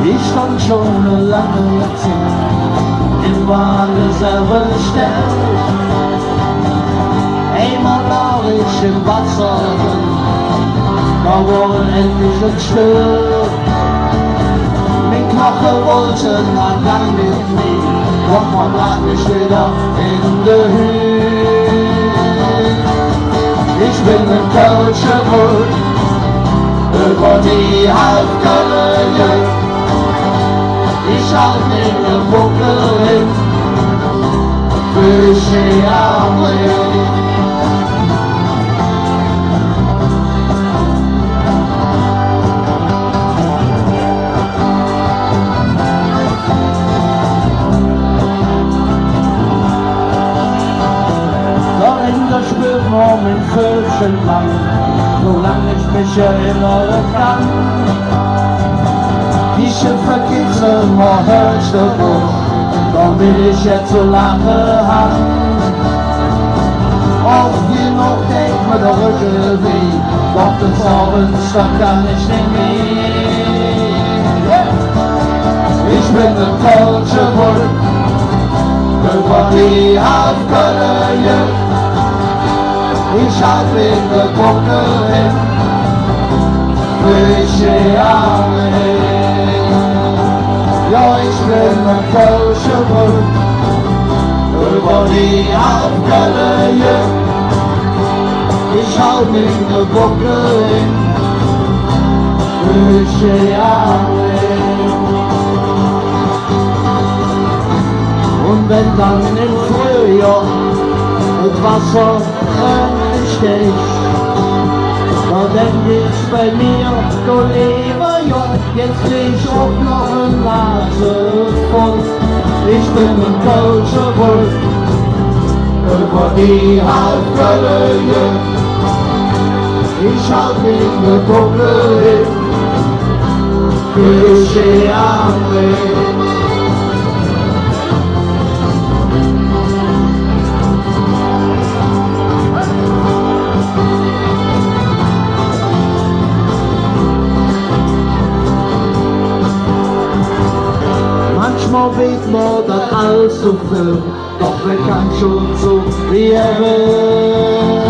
Ich stand schon eine lange Zeit immer derselben Stelle. Einmal lag ich im Wasser, da wurde endlich ein Stück. Mein Knochen wollte nach lang mit mir, doch man lag mich wieder in der Höhe. Ich bin ein Kölscher Wut, über die Halbgölle. Ich hab mir ne Buckel hin, für sie am Leben. Spürt man mein Völkchen lang, solange ich mich erinnern kann. Die Schiffe kitzeln mein Herzstück hoch, damit ich jetzt so lange hab. Auch hier noch denkt mir der Rücken weh, doch des Abends dann kann ich nicht mehr. Ich bin ein Kölscher Wut, über die Halbgölle. Ich hab mir ne Buckel hin, für sie alle. Ja, ich bin ein Kölscher Wut, über die Halbgölle. Ich hab mir ne Buckel hin, für sie alle. Und wenn dann im Frühjahr das Wasser stich, da denk ich bei mir, du lieber Jung, jetzt lieg auch noch ein Nase voll. Ich bin ein Kölscher Wut, über die Halbgölle. Ich hab mir ne Buckel hin, für sie alle. Manchmal weht man das alles so viel, doch wer kann schon so wie er will.